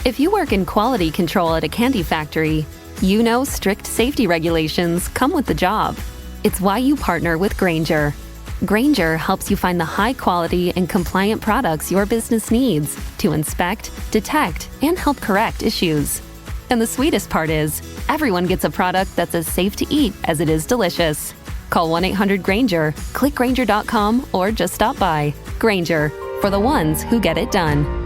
If you work in quality control at a candy factory, you know strict safety regulations come with the job. It's why you partner with Grainger. Grainger helps you find the high-quality and compliant products your business needs to inspect, detect, and help correct issues. And the sweetest part is, everyone gets a product that's as safe to eat as it is delicious. Call 1-800-GRAINGER, click Grainger.com, or just stop by. Grainger, for the ones who get it done.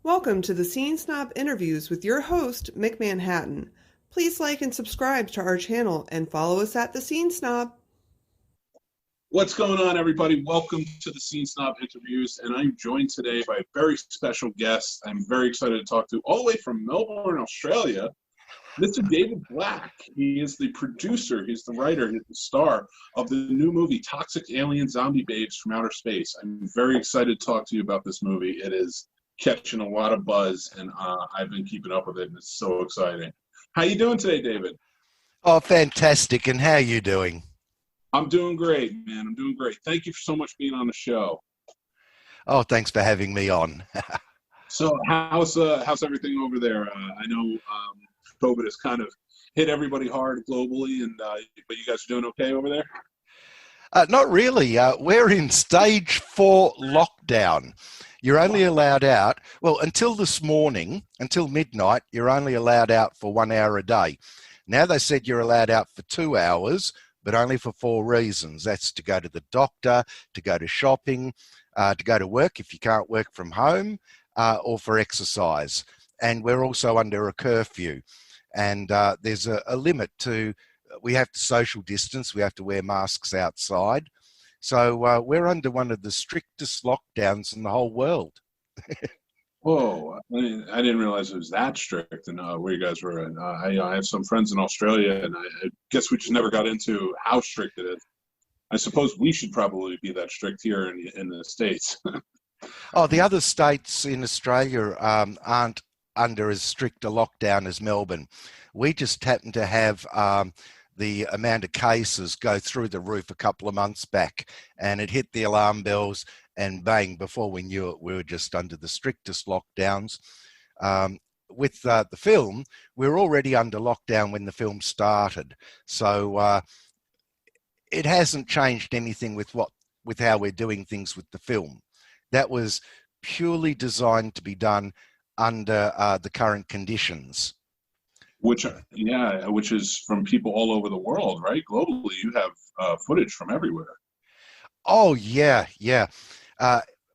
Welcome to the Scene Snob interviews with your host, Mick Manhattan. Please like and subscribe to our channel and follow us at the Scene Snob. What's going on, everybody? Welcome to the Scene Snob interviews, and I'm joined today by a very special guest I'm very excited to talk to, all the way from Melbourne, Australia, Mr. David Black. He is the producer, he's the writer, he's the star of the new movie, Toxic Alien Zombie Babes from Outer Space. I'm very excited to talk to you about this movie. It is catching a lot of buzz, and I've been keeping up with it, and it's so exciting. How you doing today, David? Oh, fantastic. And how are you doing? I'm doing great, man. I'm doing great. Thank you so much for being on the show. Oh, thanks for having me on. So how's everything over there? I know COVID has kind of hit everybody hard globally, and but you guys are doing okay over there? Not really. We're in stage 4 lockdown. You're only allowed out, well, until this morning, until midnight, you're only allowed out for 1 hour a day. Now they said you're allowed out for 2 hours, but only for 4 reasons. That's to go to the doctor, to go to shopping, to go to work if you can't work from home, or for exercise. And we're also under a curfew. And there's a limit to, we have to social distance, we have to wear masks outside. So we're under one of the strictest lockdowns in the whole world. Whoa, I didn't realize it was that strict and where you guys were. And I have some friends in Australia, and I guess we just never got into how strict it is. I suppose we should probably be that strict here in the States. Oh, the other states in Australia aren't under as strict a lockdown as Melbourne. We just happen to have the amount of cases go through the roof a couple of months back, and it hit the alarm bells, and bang, before we knew it, we were just under the strictest lockdowns. With the film, we were already under lockdown when the film started. So it hasn't changed anything with how we're doing things with the film. That was purely designed to be done under the current conditions. Which is from people all over the world, right? Globally, you have footage from everywhere. Oh, yeah.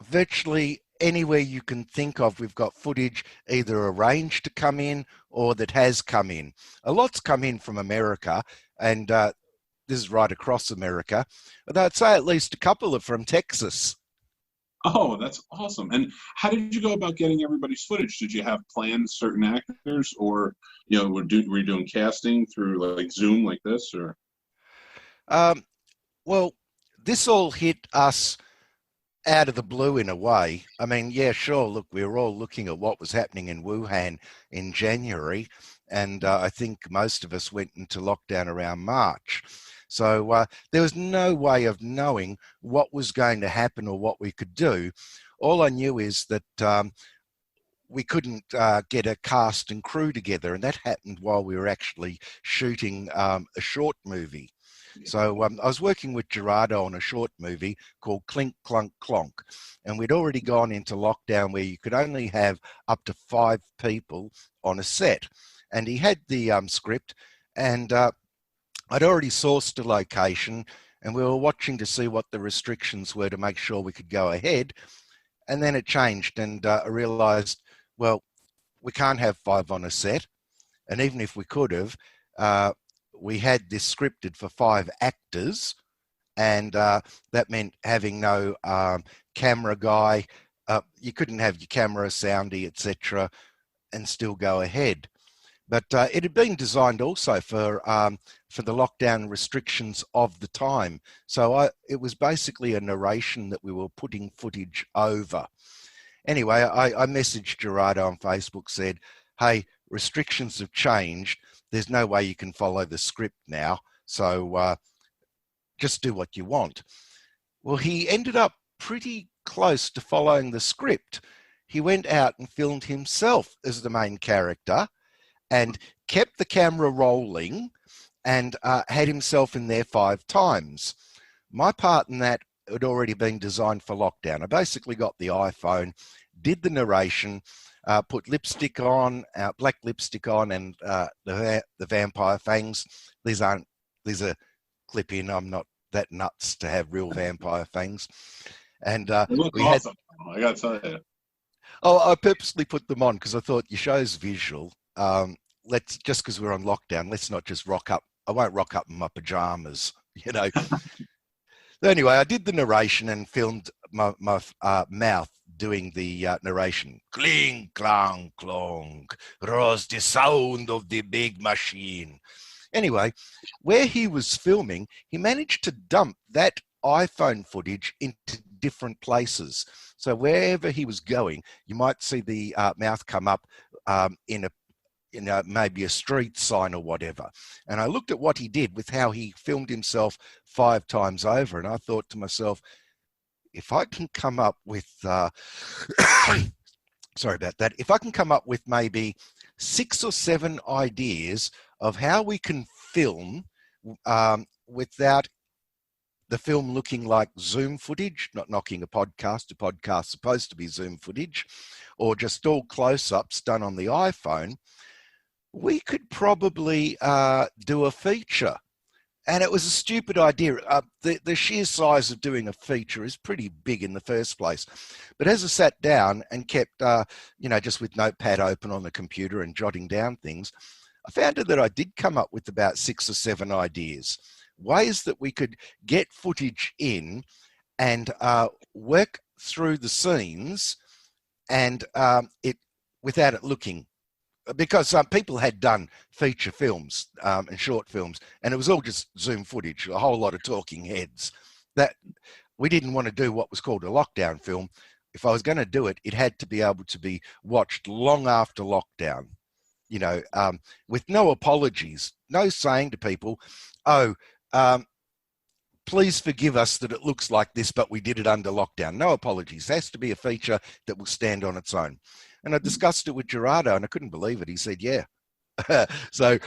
Virtually anywhere you can think of, we've got footage either arranged to come in or that has come in. A lot's come in from America, and this is right across America. But I'd say at least a couple are from Texas. Oh, that's awesome. And how did you go about getting everybody's footage? Did you have planned certain actors, or were you doing casting through like Zoom like this, or? Well, this all hit us out of the blue in a way. I mean, yeah, sure. Look, we were all looking at what was happening in Wuhan in January, and I think most of us went into lockdown around March. So there was no way of knowing what was going to happen or what we could do. All I knew is that we couldn't get a cast and crew together, and that happened while we were actually shooting a short movie. So I was working with Gerardo on a short movie called Clink, Clunk, Clonk, and we'd already gone into lockdown where you could only have up to 5 people on a set. And he had the script, and I'd already sourced a location, and we were watching to see what the restrictions were to make sure we could go ahead. And then it changed, and I realized, well, we can't have 5 on a set. And even if we could have, we had this scripted for 5 actors, and that meant having no camera guy. You couldn't have your camera, soundy, etc., and still go ahead. But it had been designed also for the lockdown restrictions of the time. So it was basically a narration that we were putting footage over. Anyway, I messaged Gerardo on Facebook, said, hey, restrictions have changed. There's no way you can follow the script now. So just do what you want. Well, he ended up pretty close to following the script. he went out and filmed himself as the main character and kept the camera rolling and had himself in there 5 times. My part in that had already been designed for lockdown. I basically got the iPhone, did the narration, put lipstick on, black lipstick on, and the vampire fangs. These are clip in. I'm not that nuts to have real vampire fangs. And they look awesome. I gotta tell you. Oh, I purposely put them on because I thought your show's visual. Let's just because we're on lockdown, let's not just rock up. I won't rock up in my pajamas, you know. So anyway, I did the narration and filmed my mouth doing the narration. Cling, clang, clong, rose the sound of the big machine. Anyway, where he was filming, he managed to dump that iPhone footage into different places. So wherever he was going, you might see the mouth come up in maybe a street sign or whatever. And I looked at what he did with how he filmed himself 5 times over, and I thought to myself, if I can come up with, sorry about that, if I can come up with maybe 6 or 7 ideas of how we can film without the film looking like Zoom footage, not knocking a podcast's supposed to be Zoom footage, or just all close-ups done on the iPhone, we could probably do a feature. And it was a stupid idea. The sheer size of doing a feature is pretty big in the first place. But as I sat down and kept, just with Notepad open on the computer and jotting down things, I found that I did come up with about 6 or 7 ideas, ways that we could get footage in and work through the scenes and without it looking, because people had done feature films and short films, and it was all just Zoom footage, a whole lot of talking heads. That we didn't want to do what was called a lockdown film. If I was going to do it, it had to be able to be watched long after lockdown, with no apologies, no saying to people, please forgive us that it looks like this, but we did it under lockdown. No apologies. It has to be a feature that will stand on its own. And I discussed it with Gerardo, and I couldn't believe it. He said, yeah. So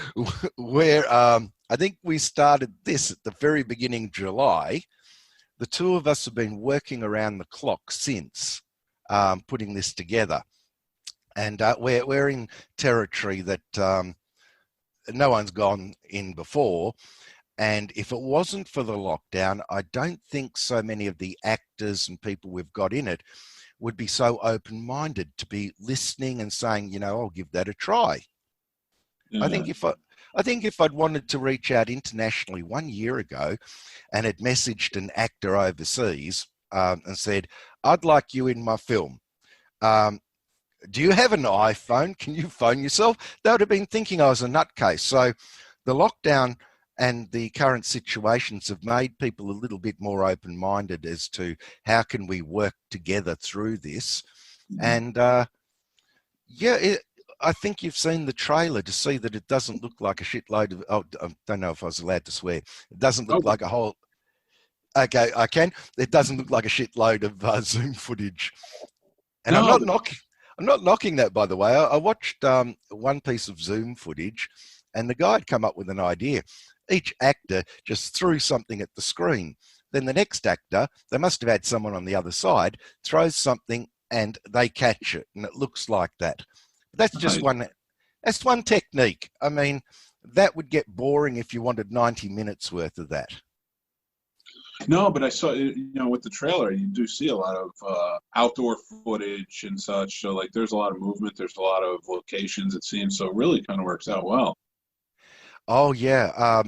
I think we started this at the very beginning of July. The 2 of us have been working around the clock since putting this together. And we're in territory that no one's gone in before. And if it wasn't for the lockdown, I don't think so many of the actors and people we've got in it would be so open-minded to be listening and saying, I'll give that a try. Yeah. I think if I'd wanted to reach out internationally 1 year ago and had messaged an actor overseas and said, I'd like you in my film. Do you have an iPhone? Can you phone yourself? They would have been thinking I was a nutcase. So the lockdown and the current situations have made people a little bit more open-minded as to how can we work together through this. And I think you've seen the trailer to see that it doesn't look like a shitload of, I don't know if I was allowed to swear. It doesn't look like a whole, okay, I can. It doesn't look like a shitload of Zoom footage. And no. I'm not knocking that, by the way. I watched one piece of Zoom footage and the guy had come up with an idea. Each actor just threw something at the screen. Then the next actor, they must have had someone on the other side, throws something and they catch it. And it looks like that. That's just that's one technique. I mean, that would get boring if you wanted 90 minutes worth of that. No, but I saw, with the trailer, you do see a lot of outdoor footage and such. So, there's a lot of movement. There's a lot of locations, it seems. So, it really kind of works out well. Oh, yeah.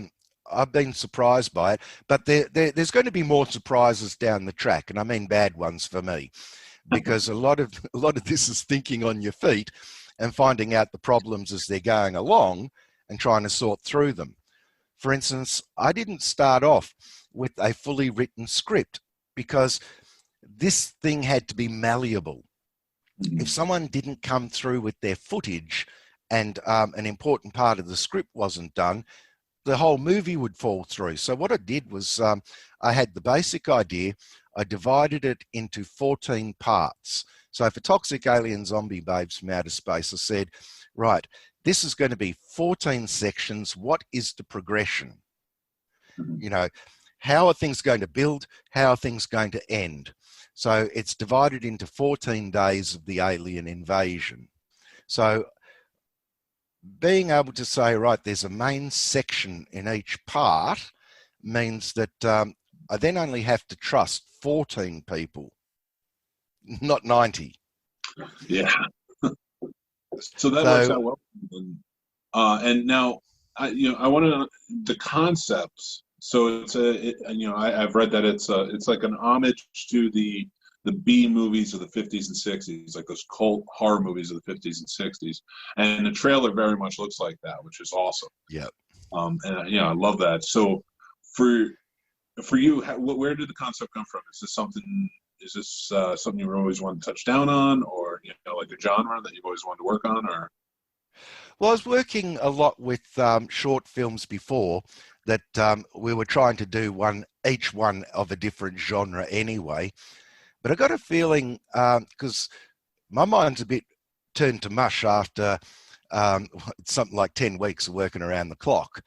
I've been surprised by it. But there's going to be more surprises down the track. And I mean bad ones for me. Because a lot of this is thinking on your feet and finding out the problems as they're going along and trying to sort through them. For instance, I didn't start off with a fully written script because this thing had to be malleable. If someone didn't come through with their footage and an important part of the script wasn't done, the whole movie would fall through. So what I did was I had the basic idea. I divided it into 14 parts. So for Toxic Alien Zombie Babes from Outer Space, I said, right, this is going to be 14 sections. What is the progression? You know, how are things going to build? How are things going to end? So it's divided into 14 days of the alien invasion. So being able to say, right, there's a main section in each part means that I then only have to trust 14 people, not 90. Yeah. So that works out well. And now, I want to the concepts. So I've read that it's like an homage to the B movies of the 50s and 60s, like those cult horror movies of the 50s and 60s. And the trailer very much looks like that, which is awesome. Yeah. And I love that. So for you, where did the concept come from? Is this something you always wanted to touch down on, or like a genre that you've always wanted to work on, or? Well, I was working a lot with short films before that we were trying to do each one of a different genre anyway. But I got a feeling, because my mind's a bit turned to mush after something like 10 weeks of working around the clock.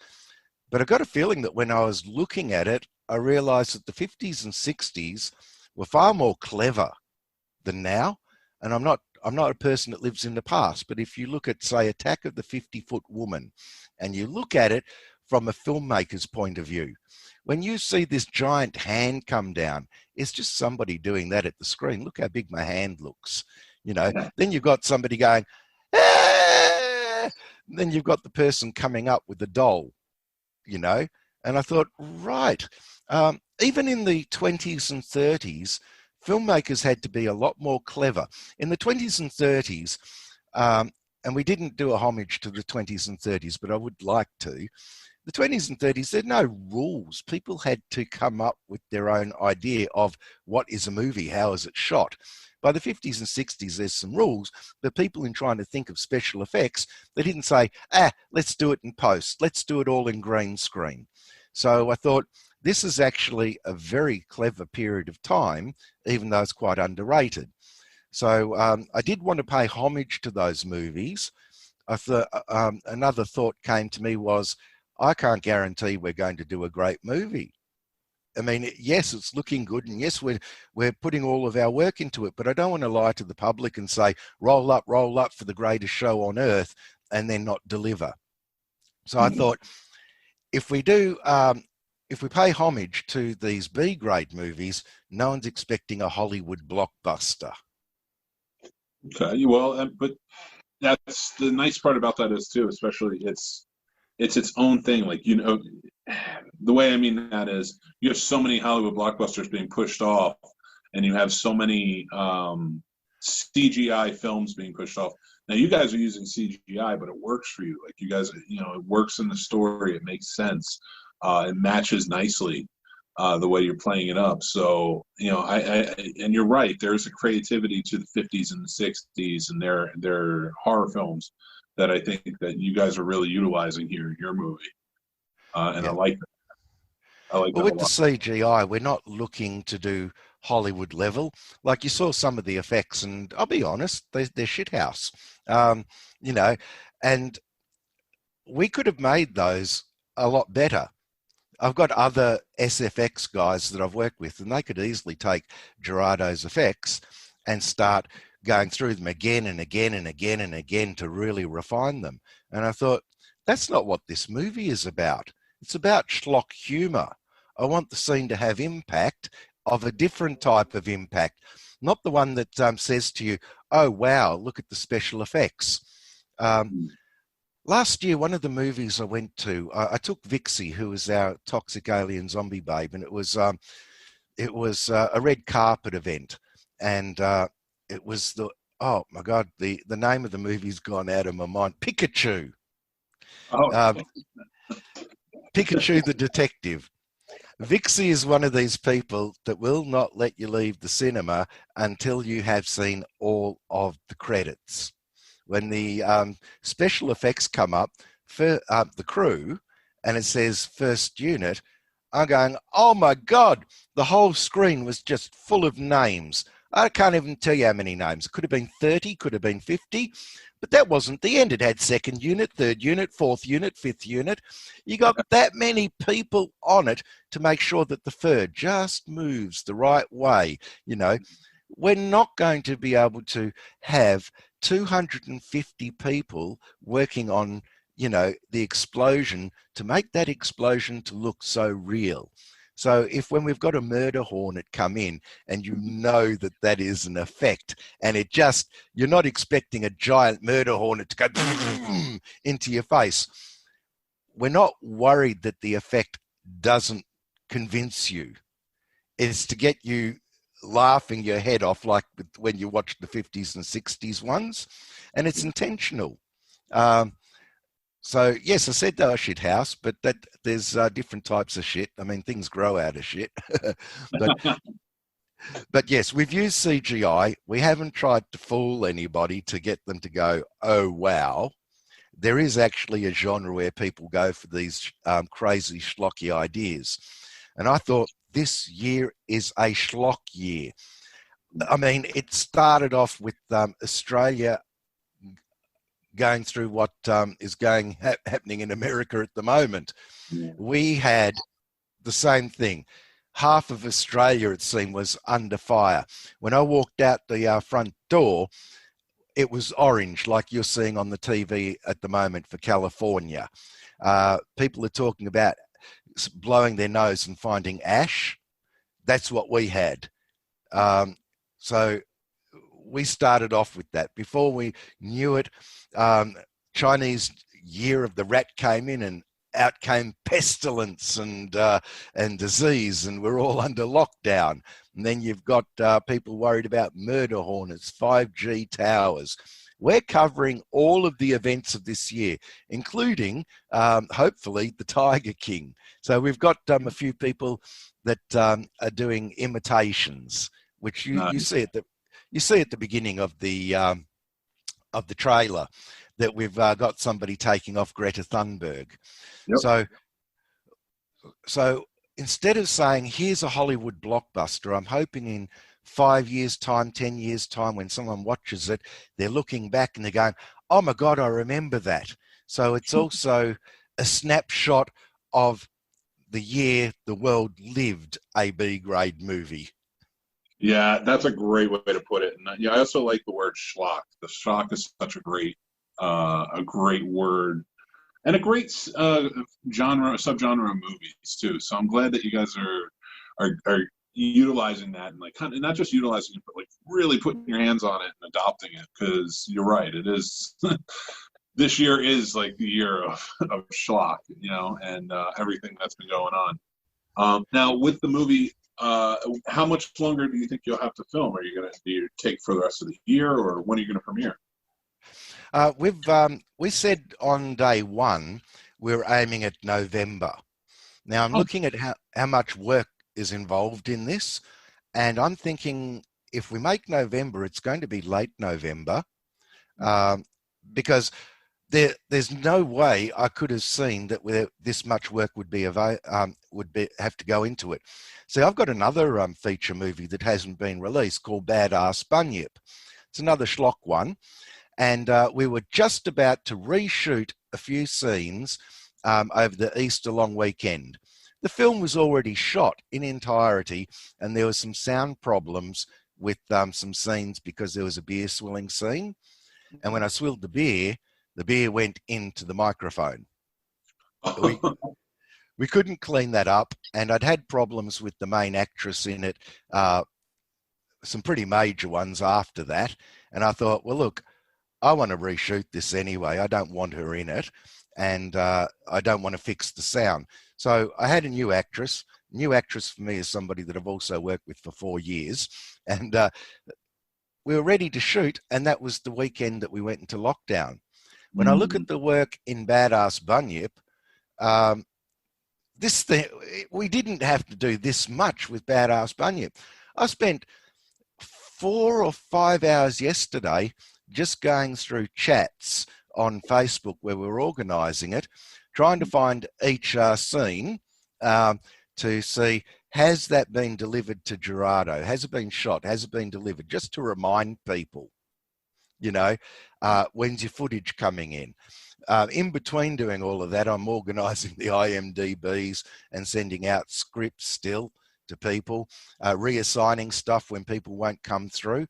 But I got a feeling that when I was looking at it, I realized that the 50s and 60s were far more clever than now. And I'm not a person that lives in the past, but if you look at, say, Attack of the 50-Foot Woman, and you look at it from a filmmaker's point of view, when you see this giant hand come down, it's just somebody doing that at the screen. Look how big my hand looks, Then you've got somebody going, ah! Then you've got the person coming up with the doll, And I thought, right, even in the 20s and 30s, filmmakers had to be a lot more clever. In the 20s and 30s, and we didn't do a homage to the 20s and 30s, but I would like to. The 20s and 30s, there are no rules. People had to come up with their own idea of what is a movie, how is it shot. By the 50s and 60s, there's some rules, but people in trying to think of special effects, they didn't say, let's do it in post. Let's do it all in green screen. So I thought, this is actually a very clever period of time, even though it's quite underrated. So I did want to pay homage to those movies. I thought, another thought came to me was, I can't guarantee we're going to do a great movie. I mean, yes, it's looking good, and yes, we're putting all of our work into it, but I don't want to lie to the public and say, roll up for the greatest show on earth, and then not deliver. So I thought, if we pay homage to these B-grade movies, no one's expecting a Hollywood blockbuster. Okay, well, but that's the nice part about that is too, especially it's its own thing. Like, the way I mean that is you have so many Hollywood blockbusters being pushed off, and you have so many CGI films being pushed off. Now, you guys are using CGI, but it works for you. Like, you guys, it works in the story. It makes sense. It matches nicely the way you're playing it up. So, and you're right. There's a creativity to the 50s and the 60s and their horror films that I think that you guys are really utilizing here in your movie. And yeah. I like that. Well, with the CGI, we're not looking to do Hollywood level. Like, you saw some of the effects, and I'll be honest, they're shithouse. And we could have made those a lot better. I've got other SFX guys that I've worked with, and they could easily take Gerardo's effects and start going through them again and again and again and again to really refine them. And I thought, that's not what this movie is about. It's about schlock humor. I want the scene to have impact, of a different type of impact, not the one that says to you, oh, wow, look at the special effects. Last year, one of the movies I went to, I took Vixie, who was our toxic alien zombie babe, and it was a red carpet event. And it was oh my God, the name of the movie's gone out of my mind. Pikachu. Oh. Pikachu the detective. Vixie is one of these people that will not let you leave the cinema until you have seen all of the credits. When the special effects come up for the crew and it says first unit, I'm going, oh my God, the whole screen was just full of names. I can't even tell you how many names. It could have been 30, could have been 50, but that wasn't the end. It had second unit, third unit, fourth unit, fifth unit. You got that many people on it to make sure that the fur just moves the right way. You know, we're not going to be able to have 250 people working on, you know, the explosion to make that explosion to look so real. So if when we've got a murder hornet come in and you know that that is an effect and it just, you're not expecting a giant murder hornet to go into your face, we're not worried that the effect doesn't convince you. It's to get you laughing your head off like when you watch the 50s and 60s ones, and it's intentional. So yes, I said they were shit house, but that there's different types of shit. I mean, things grow out of shit. but yes, we've used CGI. We haven't tried to fool anybody to get them to go, oh wow. There is actually a genre where people go for these crazy schlocky ideas, and I thought this year is a schlock year. I mean, it started off with Australia going through what is happening in America at the moment. Yeah. We had the same thing. Half of Australia, it seemed, was under fire. When I walked out the front door, it was orange, like you're seeing on the TV at the moment for California. People are talking about blowing their nose and finding ash. That's what we had. So we started off with that. Before we knew it, Chinese year of the rat came in, and out came pestilence and disease, and we're all under lockdown. And then you've got people worried about murder hornets, 5G towers. We're covering all of the events of this year, including, hopefully, the Tiger King. So we've got a few people that are doing imitations, which you see at the beginning of the trailer, that we've got somebody taking off Greta Thunberg. Yep. So instead of saying, here's a Hollywood blockbuster, I'm hoping in 5 years' time, 10 years' time, when someone watches it, they're looking back and they're going, oh my God, I remember that. So it's also a snapshot of the year the world lived a B-grade movie. Yeah, that's a great way to put it. And yeah, I also like the word schlock. The schlock is such a great word, and a great subgenre of movies too. So I'm glad that you guys are utilizing that, and like kind of not just utilizing it, but like really putting your hands on it and adopting it. Because you're right, it is. This year is like the year of schlock, you know, and everything that's been going on. Now with the movie. How much longer do you think you'll have to film? Are you going to take for the rest of the year, or when are you going to premiere? We said on day one we're aiming at November. Now I'm looking at how much work is involved in this, and I'm thinking if we make November, it's going to be late November, because there's no way I could have seen that this much work would have to go into it. See, I've got another feature movie that hasn't been released called Badass Bunyip. It's another schlock one, and we were just about to reshoot a few scenes over the Easter long weekend. The film was already shot in entirety, and there were some sound problems with some scenes because there was a beer swilling scene, and when I swilled the beer went into the microphone. We couldn't clean that up, and I'd had problems with the main actress in it, some pretty major ones after that, and I thought, well, look, I want to reshoot this anyway. I don't want her in it, and I don't want to fix the sound. So I had a new actress. New actress for me is somebody that I've also worked with for 4 years, and we were ready to shoot, and that was the weekend that we went into lockdown. When I look at the work in Badass Bunyip, this thing, we didn't have to do this much with Badass Bunyip. I spent 4 or 5 hours yesterday just going through chats on Facebook where we were organising it, trying to find each scene to see has that been delivered to Gerardo? Has it been shot? Has it been delivered? Just to remind people, when's your footage coming in? In between doing all of that, I'm organising the IMDb's and sending out scripts still to people, reassigning stuff when people won't come through.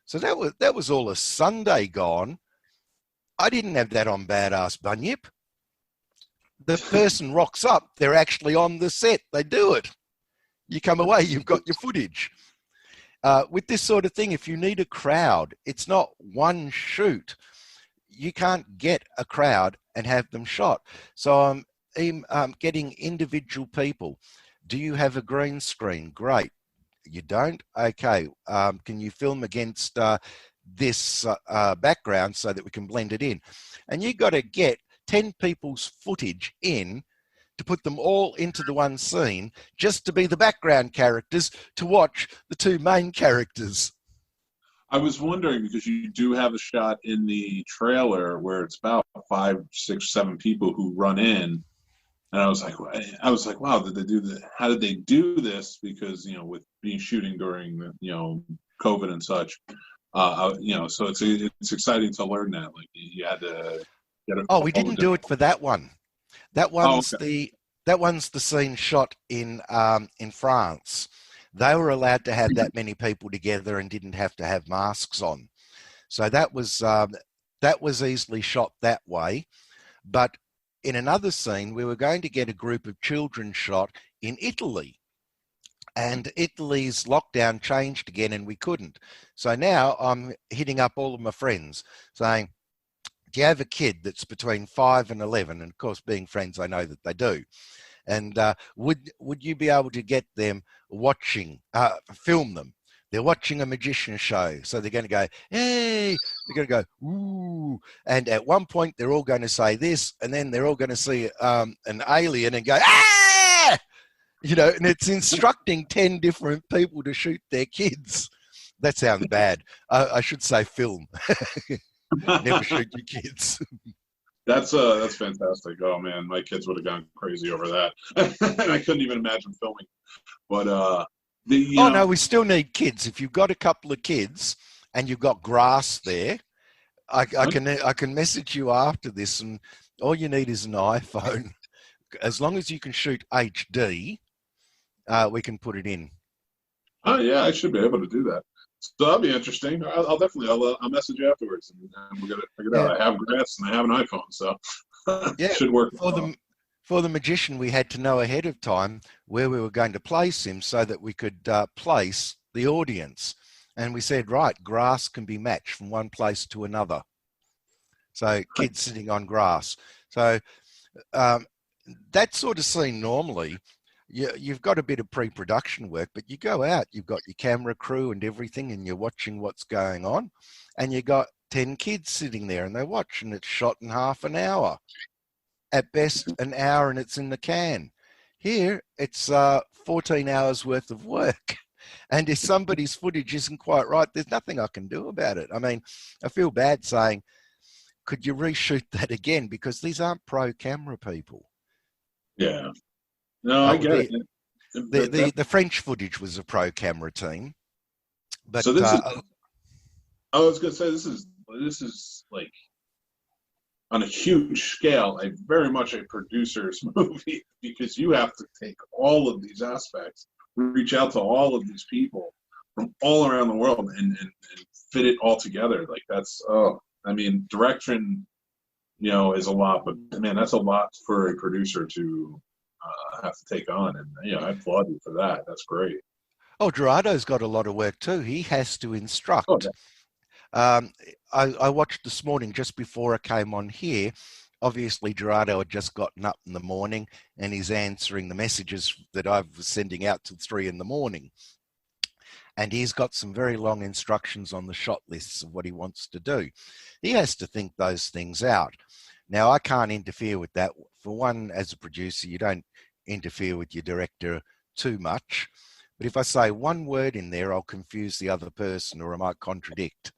So that was all a Sunday gone. I didn't have that on Badass Bunyip. The person rocks up, they're actually on the set. They do it. You come away, you've got your footage. With this sort of thing, if you need a crowd, it's not one shoot. You can't get a crowd and have them shot. So I'm getting individual people. Do you have a green screen? Great. You don't? Okay. Can you film against this background so that we can blend it in? And you got to get 10 people's footage in to put them all into the one scene just to be the background characters to watch the two main characters. I was wondering, because you do have a shot in the trailer where it's about 5, 6, 7 people who run in, and I was like, wow, did they do that? How did they do this? Because with being shooting during COVID and such, so it's exciting to learn that. Like you had to get it. Oh, we didn't do it for that one. That one's okay. that one's the scene shot in France. They were allowed to have that many people together and didn't have to have masks on. So that was easily shot that way. But in another scene, we were going to get a group of children shot in Italy. And Italy's lockdown changed again and we couldn't. So now I'm hitting up all of my friends saying, do you have a kid that's between 5 and 11? And of course, being friends, I know that they do. And would you be able to get them watching, film them? They're watching a magician show. So they're going to go, hey, they're going to go, ooh. And at one point, they're all going to say this, and then they're all going to see an alien and go, ah! And it's instructing 10 different people to shoot their kids. That sounds bad. I should say film. Never shoot your kids. That's fantastic. Oh man, my kids would have gone crazy over that. And I couldn't even imagine filming. But no, we still need kids. If you've got a couple of kids and you've got grass there, I can message you after this, and all you need is an iPhone. As long as you can shoot HD, we can put it in. Oh yeah, I should be able to do that. So that'll be interesting. I'll definitely I'll message you afterwards, and we'll get it figured out. I have grass and I have an iPhone, so yeah, should work. For the magician, we had to know ahead of time where we were going to place him so that we could place the audience. And we said, right, grass can be matched from one place to another. So kids sitting on grass. So that sort of scene normally, you've got a bit of pre-production work, but you go out, you've got your camera crew and everything, and you're watching what's going on, and you got 10 kids sitting there and they watch, and it's shot in half an hour. At best, an hour, and it's in the can. Here, it's 14 hours worth of work. And if somebody's footage isn't quite right, there's nothing I can do about it. I mean, I feel bad saying, could you reshoot that again? Because these aren't pro camera people. Yeah. No, I get it. The French footage was a pro camera team. But so this is, I was going to say, this is like, on a huge scale, very much a producer's movie, because you have to take all of these aspects, reach out to all of these people from all around the world, and fit it all together. Like direction, is a lot, but man, that's a lot for a producer to have to take on, and I applaud you for that. That's great. Oh, Gerardo's got a lot of work too. He has to instruct. Oh, yeah. I watched this morning just before I came on here. Obviously, Gerardo had just gotten up in the morning and he's answering the messages that I was sending out till 3 a.m. And he's got some very long instructions on the shot lists of what he wants to do. He has to think those things out. Now, I can't interfere with that. For one, as a producer, you don't interfere with your director too much. But if I say one word in there, I'll confuse the other person, or I might contradict.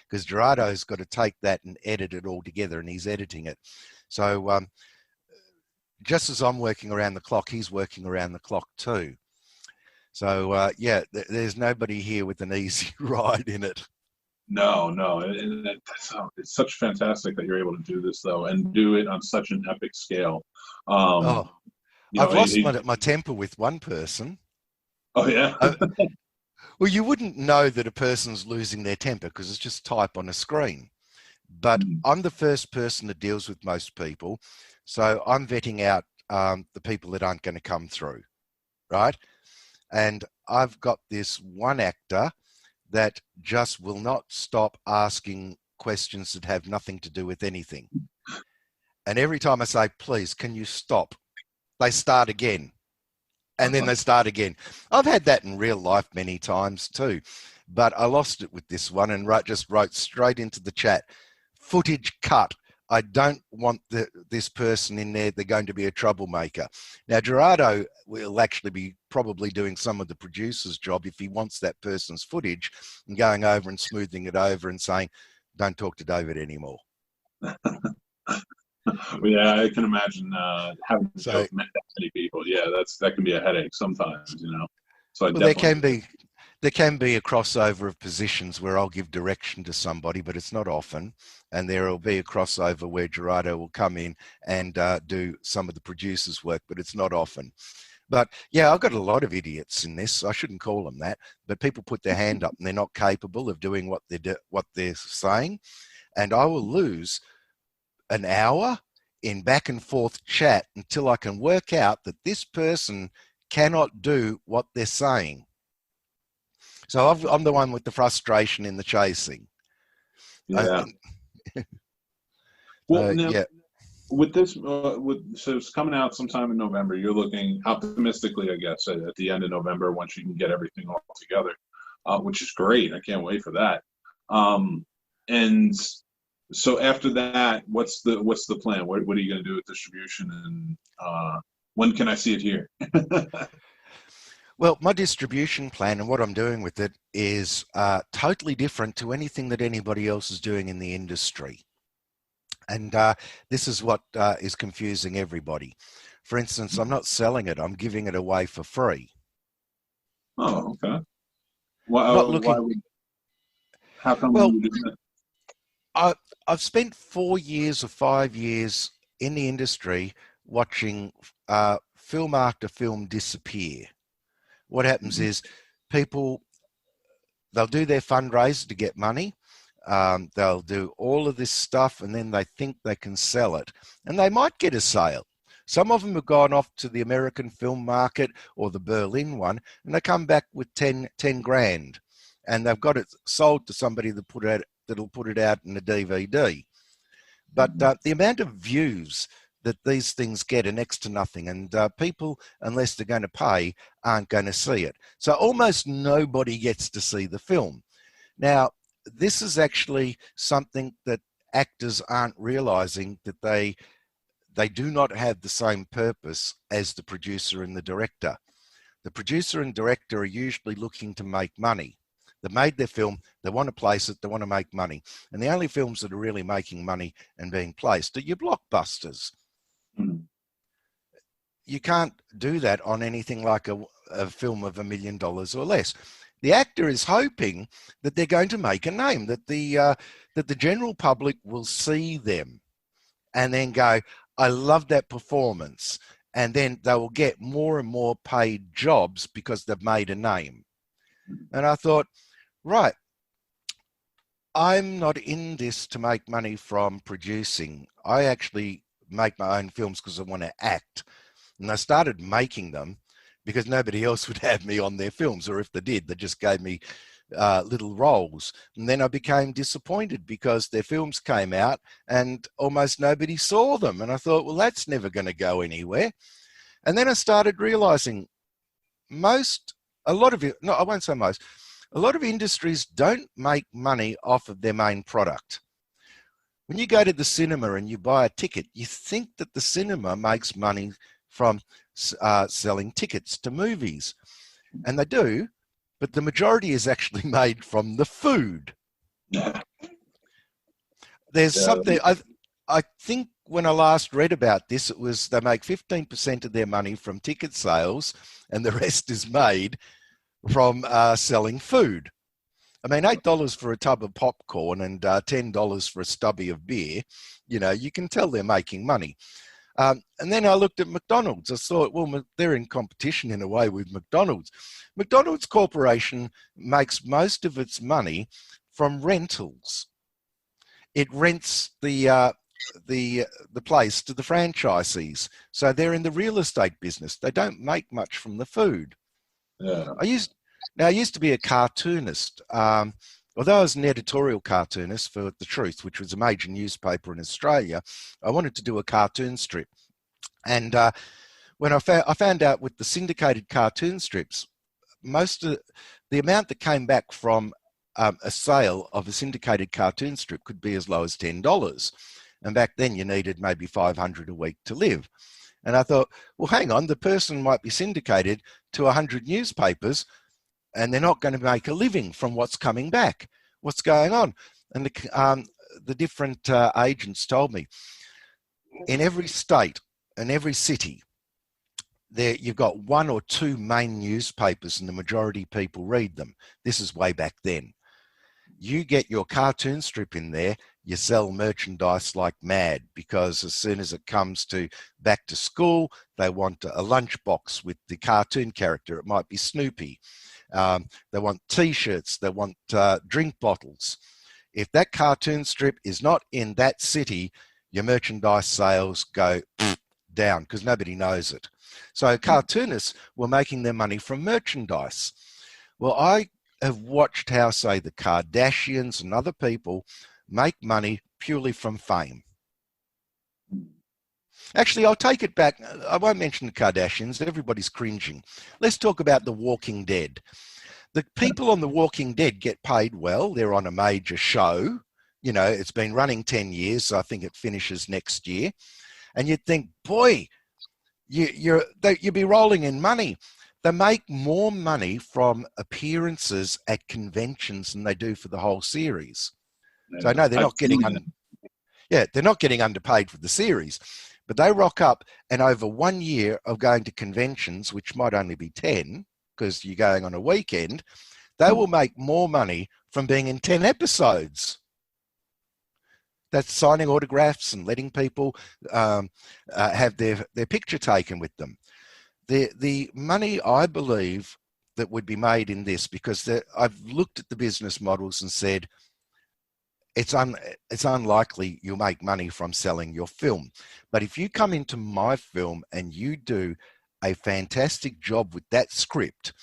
Because Gerardo's got to take that and edit it all together, and he's editing it. So just as I'm working around the clock, he's working around the clock too. So yeah, there's nobody here with an easy ride in it. No, it's such fantastic that you're able to do this though, and do it on such an epic scale. Um, Oh, you know, I've lost my temper with one person. oh yeah, Well, you wouldn't know that a person's losing their temper because it's just type on a screen. But I'm the first person that deals with most people. So I'm vetting out the people that aren't going to come through, right? And I've got this one actor that just will not stop asking questions that have nothing to do with anything. And every time I say, please, can you stop? They start again. And then they start again. I've had that in real life many times too, but I lost it with this one and just wrote straight into the chat, footage cut. I don't want this person in there. They're going to be a troublemaker. Now, Gerardo will actually be probably doing some of the producer's job if he wants that person's footage and going over and smoothing it over and saying, don't talk to David anymore. Yeah, I can imagine having to deal with that many people. Yeah, that can be a headache sometimes, you know. So well, there can be a crossover of positions where I'll give direction to somebody, but it's not often. And there will be a crossover where Gerardo will come in and do some of the producer's work, but it's not often. But yeah, I've got a lot of idiots in this. I shouldn't call them that, but people put their hand up and they're not capable of doing what they're saying, and I will lose an hour in back and forth chat until I can work out that this person cannot do what they're saying. So I'm the one with the frustration in the chasing. Yeah. Well, now, yeah. With this, so it's coming out sometime in November. You're looking optimistically, I guess, at the end of November once you can get everything all together, which is great. I can't wait for that. And so after that, what's the plan? What are you going to do with distribution, and when can I see it here? Well, my distribution plan and what I'm doing with it is totally different to anything that anybody else is doing in the industry. And this is what is confusing everybody. For instance, I'm not selling it. I'm giving it away for free. Oh, okay. How come you do that? I've spent 4 years or 5 years in the industry watching film after film disappear. What happens is people, they'll do their fundraiser to get money. They'll do all of this stuff and then they think they can sell it. And they might get a sale. Some of them have gone off to the American film market or the Berlin one, and they come back with 10 grand. And they've got it sold to somebody that'll put it out in a DVD. But the amount of views that these things get are next to nothing. And people, unless they're going to pay, aren't going to see it. So almost nobody gets to see the film. Now, this is actually something that actors aren't realizing, that they do not have the same purpose as the producer and the director. The producer and director are usually looking to make money. They've made their film, they want to place it, they want to make money. And the only films that are really making money and being placed are your blockbusters. You can't do that on anything like a film of $1 million or less. The actor is hoping that they're going to make a name, that the general public will see them and then go, I love that performance. And then they will get more and more paid jobs because they've made a name. And I thought, right, I'm not in this to make money from producing. I actually make my own films because I want to act. And I started making them because nobody else would have me on their films, or if they did, they just gave me little roles. And then I became disappointed because their films came out and almost nobody saw them. And I thought, well, that's never going to go anywhere. And then I started realizing a lot of industries don't make money off of their main product. When you go to the cinema and you buy a ticket, you think that the cinema makes money from selling tickets to movies. And they do, but the majority is actually made from the food. There's something, I think when I last read about this, it was they make 15% of their money from ticket sales and the rest is made from selling food. I mean, $8 for a tub of popcorn and $10 for a stubby of beer, you can tell they're making money. And then I looked at McDonald's. I thought, well, they're in competition in a way with McDonald's. McDonald's Corporation makes most of its money from rentals. It rents the place to the franchisees. So they're in the real estate business. They don't make much from the food. Yeah. I used to be a cartoonist. Although I was an editorial cartoonist for The Truth, which was a major newspaper in Australia, I wanted to do a cartoon strip. And when I found out with the syndicated cartoon strips, most of the amount that came back from a sale of a syndicated cartoon strip could be as low as $10. And back then you needed maybe $500 a week to live. And I thought, well, hang on, the person might be syndicated to 100 newspapers and they're not going to make a living from what's coming back. What's going on? And the different agents told me, in every state and every city, you've got one or two main newspapers and the majority of people read them. This is way back then. You get your cartoon strip in there, you sell merchandise like mad, because as soon as it comes to back to school, they want a lunchbox with the cartoon character. It might be Snoopy. They want T-shirts. They want drink bottles. If that cartoon strip is not in that city, your merchandise sales go down because nobody knows it. So cartoonists were making their money from merchandise. Well, I have watched how, say, the Kardashians and other people make money purely from fame. Actually, I'll take it back. I won't mention the Kardashians. Everybody's cringing. Let's talk about The Walking Dead. The people on The Walking Dead get paid well. They're on a major show. It's been running 10 years. So I think it finishes next year. And you'd think, boy, you'd be rolling in money. They make more money from appearances at conventions than they do for the whole series. So no, they're not getting they're not getting underpaid for the series, but they rock up, and over 1 year of going to conventions, which might only be 10 because you're going on a weekend, they will make more money from being in 10 episodes. That's signing autographs and letting people have their picture taken with them. The money, I believe, that would be made in this, because I've looked at the business models and said, it's unlikely you'll make money from selling your film. But if you come into my film and you do a fantastic job with that script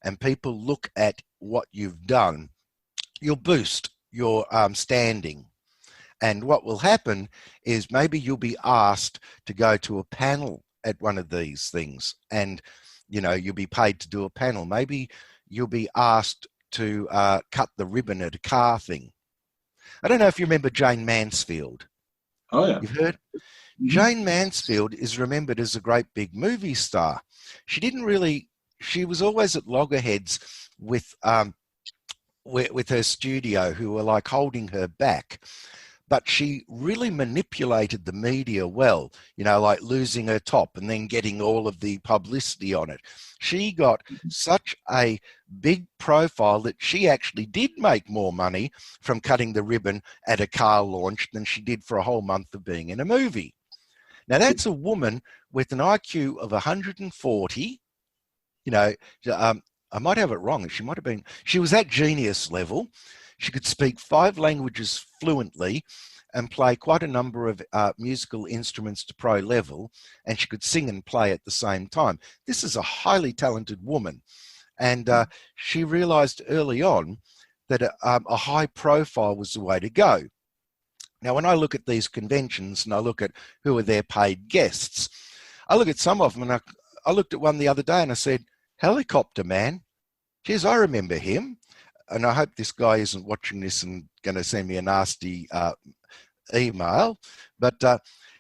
and people look at what you've done, you'll boost your standing. And what will happen is maybe you'll be asked to go to a panel at one of these things, and you'll be paid to do a panel. Maybe you'll be asked to cut the ribbon at a car thing. I don't know if you remember Jane Mansfield. Oh, yeah. You've heard? Mm-hmm. Jane Mansfield is remembered as a great big movie star. She was always at loggerheads with her studio, who were like holding her back. But she really manipulated the media well, like losing her top and then getting all of the publicity on it. She got such a big profile that she actually did make more money from cutting the ribbon at a car launch than she did for a whole month of being in a movie. Now, that's a woman with an IQ of 140. I might have it wrong. She was at genius level. She could speak 5 languages fluently and play quite a number of musical instruments to pro level, and she could sing and play at the same time. This is a highly talented woman, and she realized early on that a high profile was the way to go. Now, when I look at these conventions and I look at who are their paid guests, I look at some of them, and I looked at one the other day and I said, Helicopter Man. Geez, I remember him. And I hope this guy isn't watching this and going to send me a nasty email. But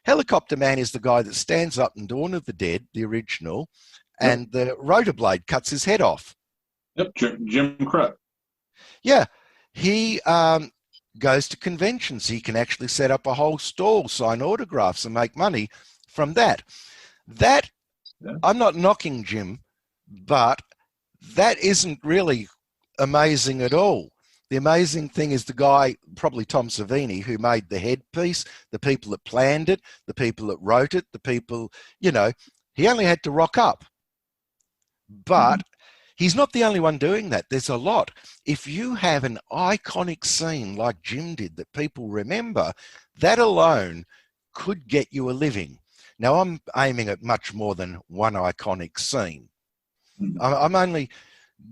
Helicopter Man is the guy that stands up in Dawn of the Dead, the original, and the rotor blade cuts his head off. Yep, Jim Crow. Yeah, he goes to conventions. He can actually set up a whole stall, sign autographs, and make money from that. I'm not knocking Jim, but that isn't really amazing at all. The amazing thing is the guy, probably Tom Savini, who made the headpiece, the people that planned it, the people that wrote it, the people, you know, he only had to rock up. But he's not the only one doing that. There's a lot. If you have an iconic scene like Jim did that people remember, that alone could get you a living. Now, I'm aiming at much more than one iconic scene. I'm only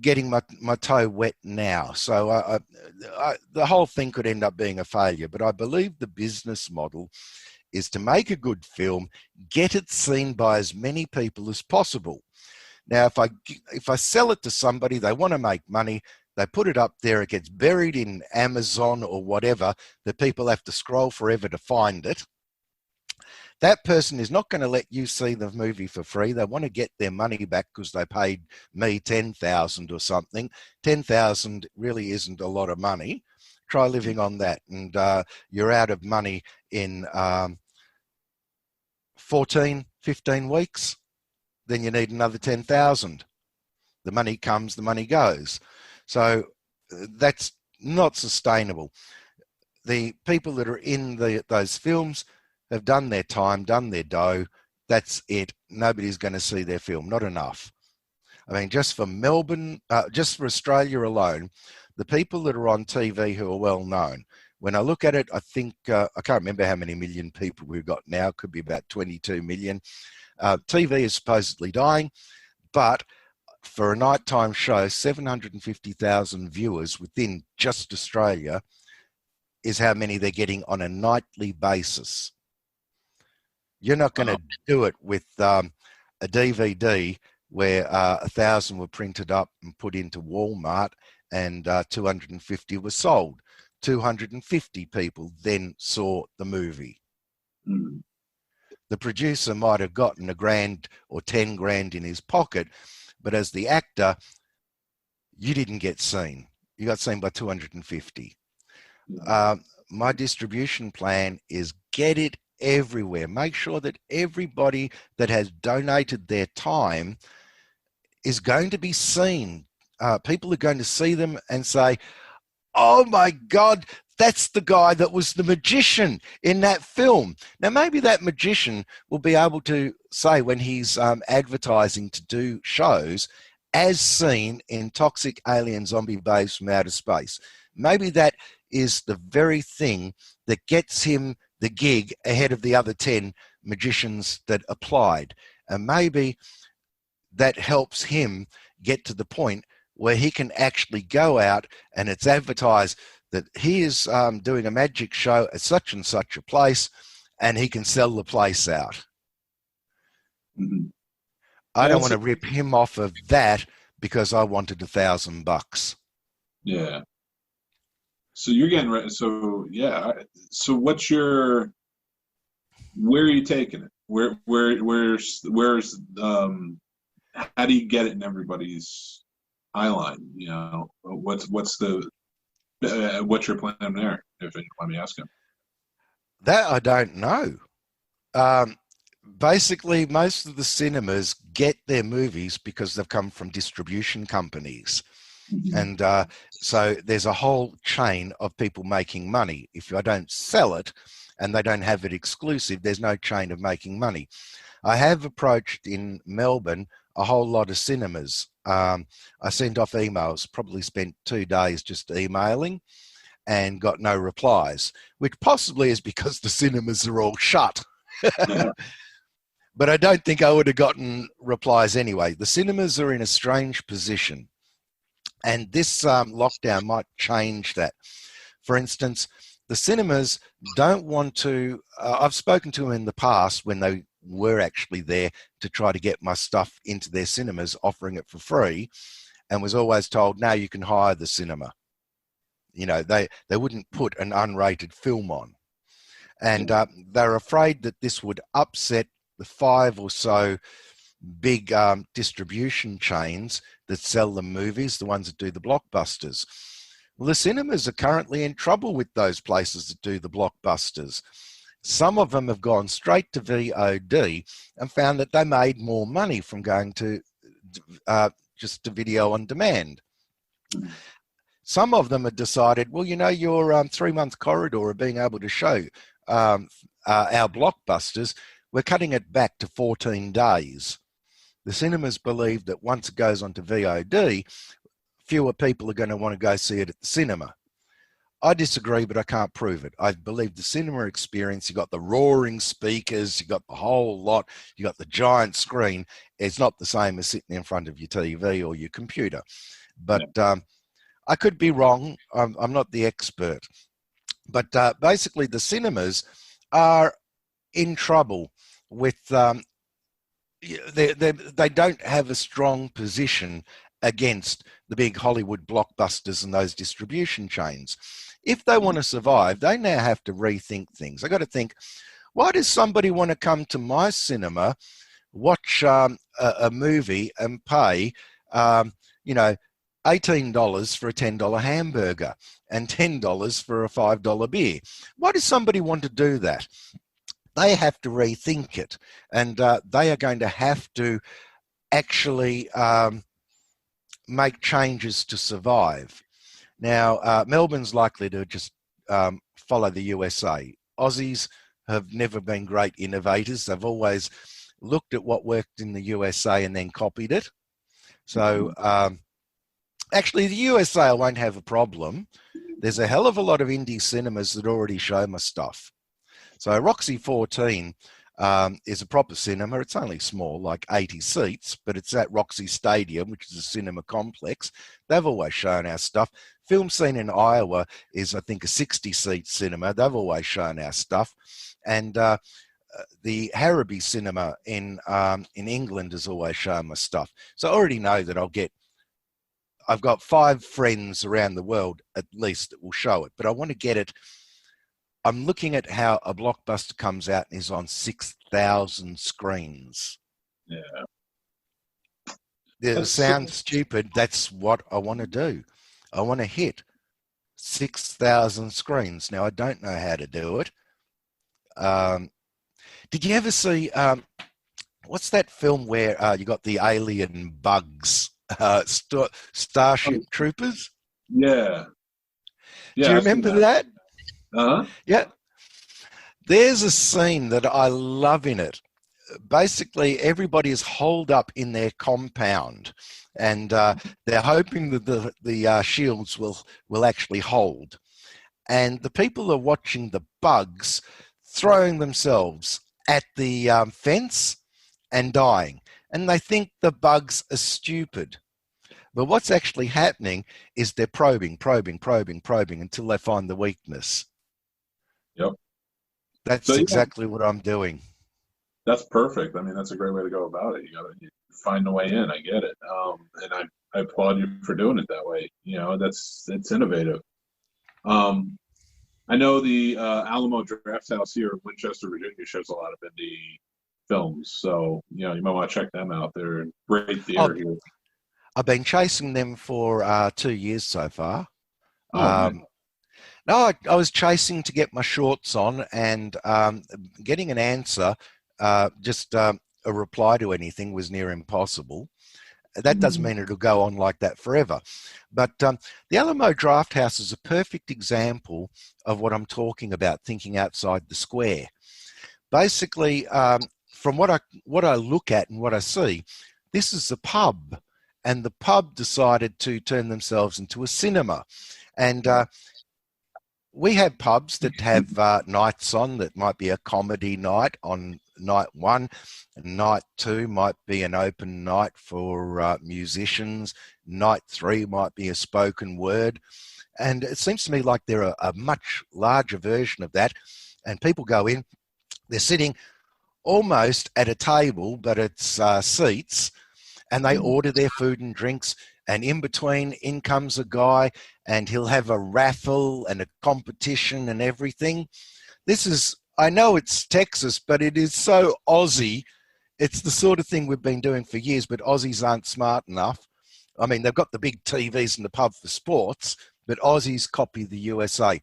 getting my toe wet now. So the whole thing could end up being a failure. But I believe the business model is to make a good film, get it seen by as many people as possible. Now, if I sell it to somebody, they want to make money, they put it up there, it gets buried in Amazon or whatever, that people have to scroll forever to find it. That person is not going to let you see the movie for free. They want to get their money back because they paid me $10,000 or something. $10,000 really isn't a lot of money. Try living on that, and you're out of money in 14, 15 weeks. Then you need another 10,000. The money comes, the money goes. So that's not sustainable. The people that are in those films have done their time, done their dough. That's it. Nobody's going to see their film. Not enough. I mean, just for Melbourne, just for Australia alone, the people that are on TV who are well known, when I look at it, I think, I can't remember how many million people we've got now. It could be about 22 million. TV is supposedly dying, but for a nighttime show, 750,000 viewers within just Australia is how many they're getting on a nightly basis. You're not going to do it with a DVD where 1,000 were printed up and put into Walmart and 250 were sold. 250 people then saw the movie. Mm. The producer might have gotten $1,000 or 10 grand in his pocket, but as the actor, you didn't get seen. You got seen by 250. My distribution plan is get it everywhere. Make sure that everybody that has donated their time is going to be seen. People are going to see them and say, oh my God, that's the guy that was the magician in that film. Now, maybe that magician will be able to say when he's advertising to do shows, as seen in Toxic Alien Zombie Babes from Outer Space. Maybe that is the very thing that gets him the gig ahead of the other 10 magicians that applied. And maybe that helps him get to the point where he can actually go out and it's advertised that he is doing a magic show at such and such a place, and he can sell the place out. Mm-hmm. I don't want to rip him off of that because I wanted $1,000. Yeah. So you're getting ready. So yeah. So where are you taking it? Where's how do you get it in everybody's eye line? You know, what's your plan there? If you let me ask him. That I don't know. Basically, most of the cinemas get their movies because they've come from distribution companies. Mm-hmm. And so there's a whole chain of people making money. If I don't sell it and they don't have it exclusive, there's no chain of making money. I have approached in Melbourne a whole lot of cinemas. I sent off emails, probably spent 2 days just emailing and got no replies, which possibly is because the cinemas are all shut. Yeah. But I don't think I would have gotten replies anyway. The cinemas are in a strange position, and this lockdown might change that. For instance, the cinemas don't want to, I've spoken to them in the past when they were actually there to try to get my stuff into their cinemas, offering it for free, and was always told, no, you can hire the cinema. You know, they wouldn't put an unrated film on. And they're afraid that this would upset the 5 or so big distribution chains that sell the movies, the ones that do the blockbusters. Well, the cinemas are currently in trouble with those places that do the blockbusters. Some of them have gone straight to VOD and found that they made more money from going to just to video on demand. Some of them have decided, well, your 3-month corridor of being able to show our blockbusters, we're cutting it back to 14 days. The cinemas believe that once it goes onto VOD, fewer people are going to want to go see it at the cinema. I disagree, but I can't prove it. I believe the cinema experience, you got the roaring speakers, you got the whole lot, you got the giant screen. It's not the same as sitting in front of your TV or your computer. But I could be wrong. I'm not the expert. But basically, the cinemas are in trouble with, they don't have a strong position against the big Hollywood blockbusters and those distribution chains. If they want to survive, they now have to rethink things. I got to think, why does somebody want to come to my cinema, watch a movie and pay, $18 for a $10 hamburger and $10 for a $5 beer? Why does somebody want to do that? They have to rethink it, and they are going to have to actually make changes to survive. Now, Melbourne's likely to just follow the USA. Aussies have never been great innovators. They've always looked at what worked in the USA and then copied it. So actually, the USA won't have a problem. There's a hell of a lot of indie cinemas that already show my stuff. So Roxy 14 is a proper cinema. It's only small, like 80 seats, but it's at Roxy Stadium, which is a cinema complex. They've always shown our stuff. Film Scene in Iowa is, I think, a 60-seat cinema. They've always shown our stuff. And the Harrowby Cinema in England has always shown my stuff. So I already know that I've got 5 friends around the world, at least, that will show it. But I want to get it. I'm looking at how a blockbuster comes out and is on 6,000 screens. Yeah. It sounds stupid. That's what I want to do. I want to hit 6,000 screens. Now, I don't know how to do it. Did you ever see, what's that film where you got the alien bugs, Starship Troopers? Yeah. Do you remember that? Uh-huh. Yeah. There's a scene that I love in it. Basically, everybody is holed up in their compound, and they're hoping that the shields will actually hold. And the people are watching the bugs throwing themselves at the fence and dying. And they think the bugs are stupid. But what's actually happening is they're probing until they find the weakness. Yep. That's exactly what I'm doing. That's perfect. I mean, that's a great way to go about it. You find a way in. I get it. And I applaud you for doing it that way. It's innovative. I know the Alamo Draft House here in Winchester, Virginia shows a lot of indie films. So, you might want to check them out. They're in great theater here. I've been chasing them for 2 years so far. No, I was chasing to get my shorts on and getting an answer, just a reply to anything was near impossible. That doesn't mean it'll go on like that forever. But the Alamo Draft House is a perfect example of what I'm talking about, thinking outside the square. Basically, from what I look at and what I see, this is a pub, and the pub decided to turn themselves into a cinema. And we have pubs that have nights on that might be a comedy night on night 1. Night 2 might be an open night for musicians. Night 3 might be a spoken word. And it seems to me like they're a much larger version of that. And people go in, they're sitting almost at a table, but it's seats, and they order their food and drinks. And in between, in comes a guy, and he'll have a raffle and a competition and everything. I know it's Texas, but it is so Aussie. It's the sort of thing we've been doing for years, but Aussies aren't smart enough. I mean, they've got the big TVs in the pub for sports, but Aussies copy the USA.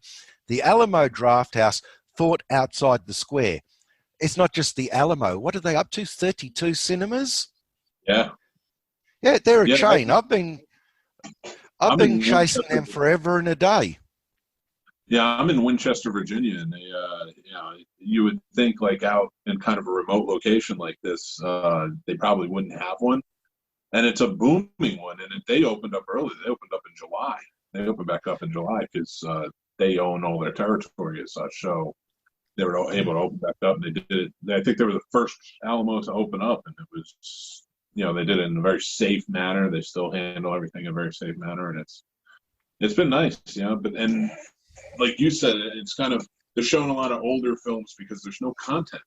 The Alamo Draft House thought outside the square. It's not just the Alamo. What are they up to? 32 cinemas? Yeah. Yeah, they're a Yeah, chain. I've I'm been in chasing Winchester. them forever and a day. Yeah, I'm in Winchester, Virginia, and you would think like out in kind of a remote location like this, they probably wouldn't have one, and it's a booming one. And they opened up early. They opened up in July. They opened back up in July because they own all their territory as such. So they were able to open back up. And they did it. I think they were the first Alamo to open up, and it was, they did it in a very safe manner. They still handle everything in a very safe manner, and it's been nice, But and like you said, it's kind of they're showing a lot of older films because there's no content.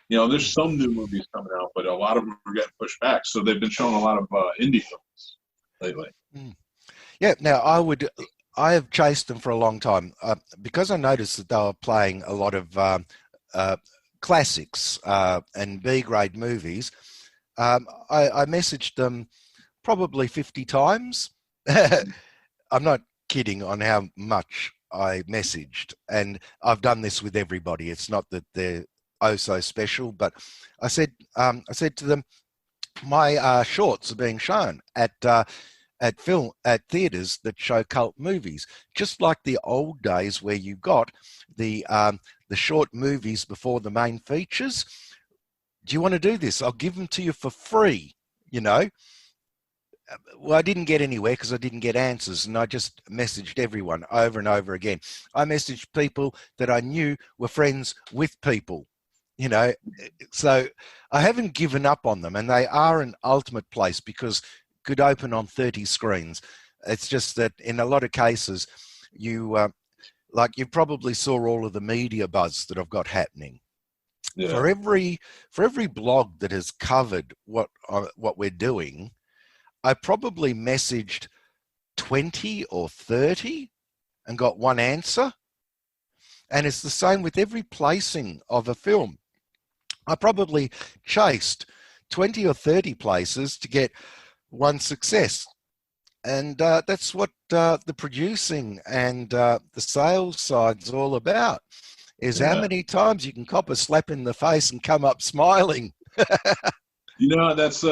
There's some new movies coming out, but a lot of them are getting pushed back. So they've been showing a lot of indie films lately. Yeah. Now I have chased them for a long time because I noticed that they were playing a lot of classics and B-grade movies. I messaged them probably 50 times. I'm not kidding on how much I messaged, and I've done this with everybody. It's not that they're oh so special, but I said to them, my shorts are being shown at theaters that show cult movies, just like the old days where you got the short movies before the main features. Do you want to do this? I'll give them to you for free. Well, I didn't get anywhere because I didn't get answers, and I just messaged everyone over and over again. I messaged people that I knew were friends with people, so I haven't given up on them, and they are an ultimate place because could open on 30 screens. It's just that in a lot of cases, you probably saw all of the media buzz that I've got happening. Yeah. For every blog that has covered what we're doing, I probably messaged 20 or 30 and got one answer. And it's the same with every placing of a film. I probably chased 20 or 30 places to get one success. And that's what the producing and the sales side's all about, is how many times you can cop a slap in the face and come up smiling. That's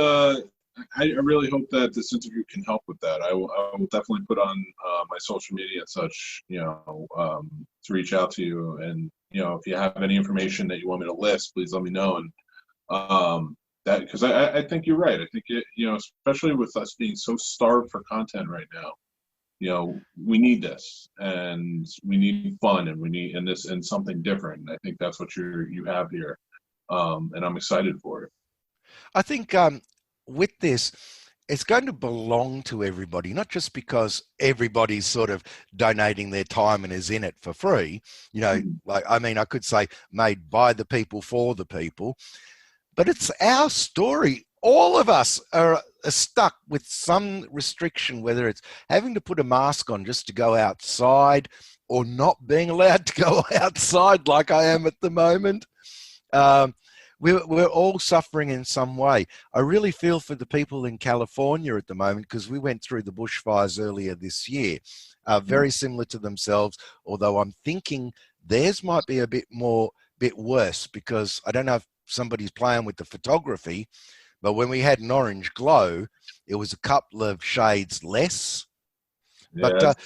I really hope that this interview can help with that. I will definitely put on my social media and such, to reach out to you. And, if you have any information that you want me to list, please let me know. And that, because I think you're right. I think, especially with us being so starved for content right now, we need this, and we need fun, and we need and something different. I think that's what you have here. And I'm excited for it. I think with this, it's going to belong to everybody, not just because everybody's sort of donating their time and is in it for free. I could say made by the people for the people, but it's our story. All of us are stuck with some restriction, whether it's having to put a mask on just to go outside or not being allowed to go outside like I am at the moment. We're all suffering in some way. I really feel for the people in California at the moment because we went through the bushfires earlier this year, very similar to themselves, although I'm thinking theirs might be a bit worse because I don't know if somebody's playing with the photography, but when we had an orange glow, it was a couple of shades less. Yeah, but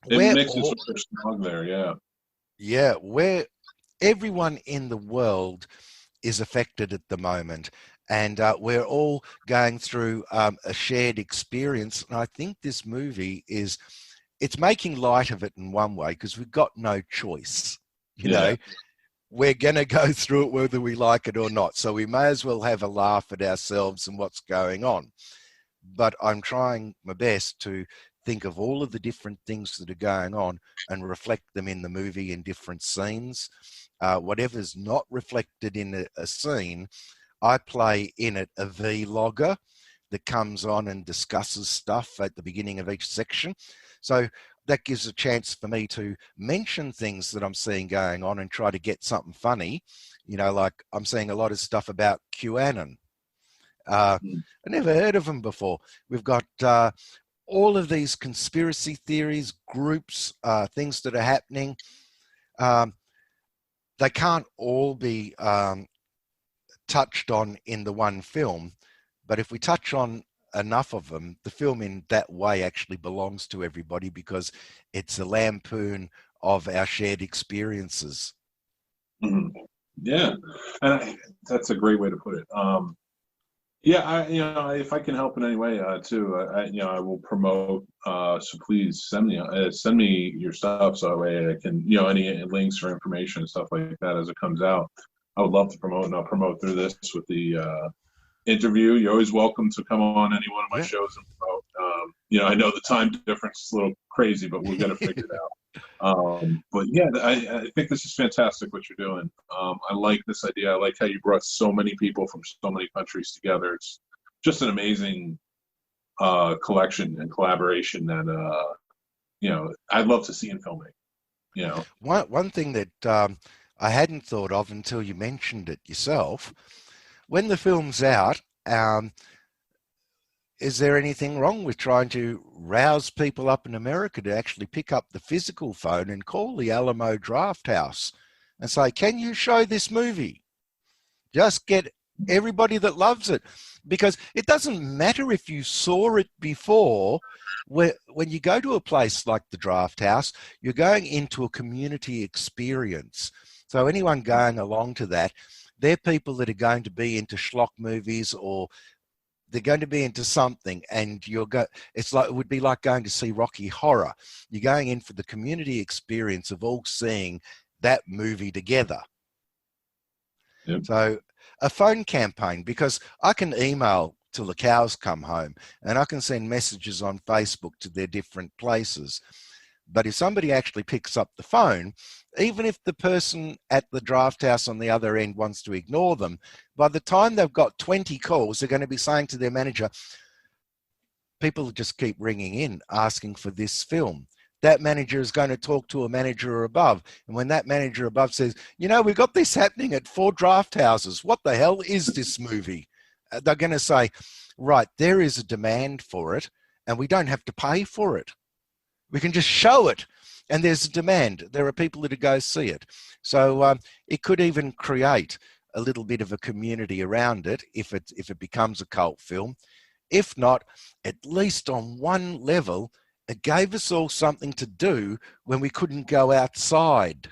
it makes it sort of strong there, yeah, everyone in the world is affected at the moment, and we're all going through a shared experience. And I think this movie it's making light of it in one way because we've got no choice. We're going to go through it whether we like it or not. So we may as well have a laugh at ourselves and what's going on. But I'm trying my best to think of all of the different things that are going on and reflect them in the movie in different scenes. Whatever's not reflected in a scene, I play in it a vlogger that comes on and discusses stuff at the beginning of each section. So that gives a chance for me to mention things that I'm seeing going on and try to get something funny. Like I'm seeing a lot of stuff about QAnon. I never heard of them before. We've got all of these conspiracy theories, groups, things that are happening. They can't all be touched on in the one film, But if we touch on enough of them, the film in that way actually belongs to everybody because it's a lampoon of our shared experiences. Mhm. Yeah, and that's a great way to put it. Yeah, if I can help in any way, too, I will promote. So please send me your stuff so that way I can, any links or information and stuff like that as it comes out. I would love to promote, and I'll promote through this with the interview. You're always welcome to come on any one of my shows and promote. I know the time difference is a little crazy, but we'll get it figured out. But yeah, I think this is fantastic what you're doing. I like this idea. I like how you brought so many people from so many countries together. It's just an amazing collection and collaboration that I'd love to see in filmmaking. One thing that I hadn't thought of until you mentioned it yourself, when the film's out, is there anything wrong with trying to rouse people up in America to actually pick up the physical phone and call the Alamo Draft House and say, can you show this movie? Just get everybody that loves it. Because it doesn't matter if you saw it before. When you go to a place like the Draft House, you're going into a community experience. So anyone going along to that, they're people that are going to be into schlock movies, or they're going to be into something, and it would be like going to see Rocky Horror. You're going in for the community experience of all seeing that movie together. Yep. So a phone campaign, because I can email till the cows come home, and I can send messages on Facebook to their different places. But if somebody actually picks up the phone, even if the person at the draft house on the other end wants to ignore them, by the time they've got 20 calls, they're going to be saying to their manager, people just keep ringing in asking for this film. That manager is going to talk to a manager above. And when that manager above says, we've got this happening at 4 draft houses, what the hell is this movie? They're going to say, right, there is a demand for it, and we don't have to pay for it. We can just show it, and there's a demand. There are people that go see it. So it could even create a little bit of a community around it if it becomes a cult film. If not, at least on one level, it gave us all something to do when we couldn't go outside.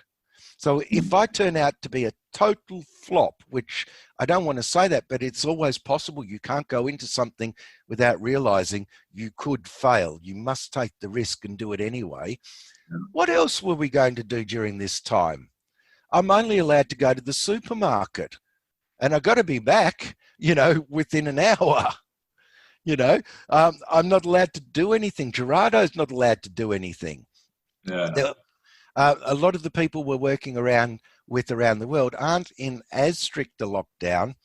So if I turn out to be a total flop, which I don't want to say that, but it's always possible. You can't go into something without realizing you could fail. You must take the risk and do it anyway. What else were we going to do during this time? I'm only allowed to go to the supermarket, and I've got to be back, within an hour. I'm not allowed to do anything. Gerardo's not allowed to do anything. Yeah. A lot of the people we're working around the world aren't in as strict a lockdown,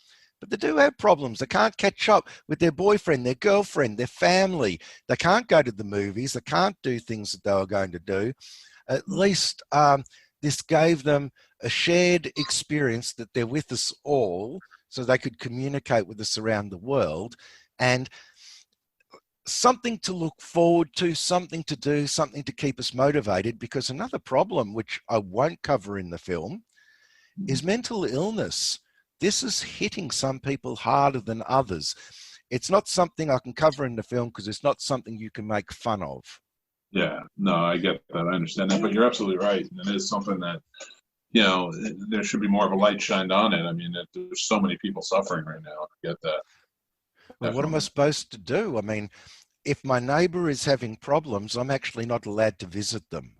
but they do have problems. They can't catch up with their boyfriend, their girlfriend, their family. They can't go to the movies. They can't do things that they were going to do. At least this gave them a shared experience that they're with us all, so they could communicate with us around the world, and something to look forward to, something to do, something to keep us motivated. Because another problem, which I won't cover in the film, is mental illness. This is hitting some people harder than others. It's not something I can cover in the film because it's not something you can make fun of. Yeah, no, I get that. I understand that, but you're absolutely right. And it is something that, there should be more of a light shined on it. I mean, there's so many people suffering right now. I get that. Well, what am I supposed to do? I mean, if my neighbor is having problems, I'm actually not allowed to visit them.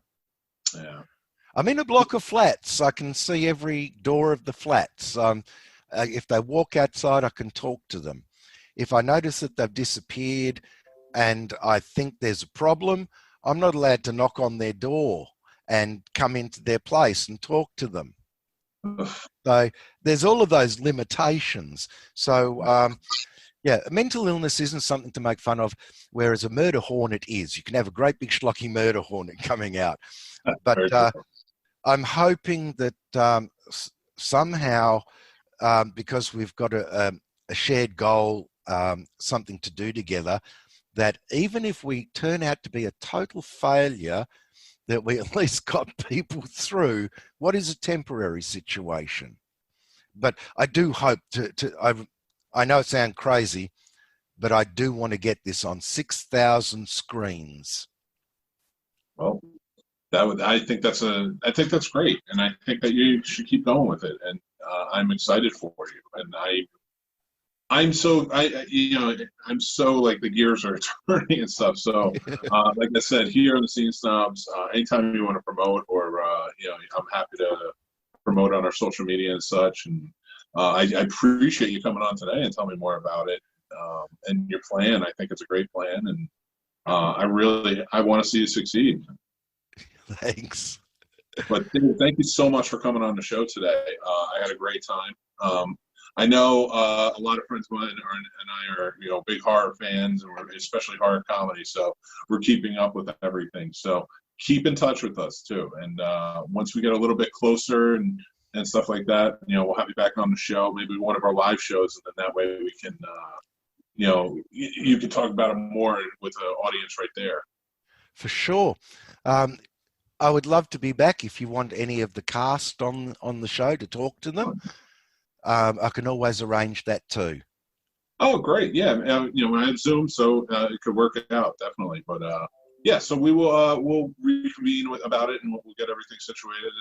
Yeah. I'm in a block of flats. I can see every door of the flats. If they walk outside, I can talk to them. If I notice that they've disappeared and I think there's a problem, I'm not allowed to knock on their door and come into their place and talk to them. So there's all of those limitations. So, yeah, mental illness isn't something to make fun of, whereas a murder hornet is. You can have a great big schlocky murder hornet coming out. But I'm hoping that somehow, because we've got a shared goal, something to do together, that even if we turn out to be a total failure, that we at least got people through what is a temporary situation. But I do hope I know it sounds crazy, but I do want to get this on 6,000 screens. Well, I think that's great, and I think that you should keep going with it. And I'm excited for you, and I'm so like the gears are turning and stuff. So, like I said, here on the Scene Snobs, anytime you want to promote or I'm happy to promote on our social media and such. And I appreciate you coming on today and telling me more about it and your plan. I think it's a great plan, and I want to see you succeed. Thanks. But thank you so much for coming on the show today. I had a great time. I know a lot of friends of mine and I are, big horror fans, and we're especially horror comedy. So we're keeping up with everything. So keep in touch with us too. And once we get a little bit closer and stuff like that, we'll have you back on the show, maybe one of our live shows, and then that way we can, you can talk about it more with the audience right there. For sure. I would love to be back if you want any of the cast on the show to talk to them. I can always arrange that too. Oh, great. Yeah. I have Zoom, so it could work out definitely. But yeah, so we'll reconvene about it, and we'll get everything situated.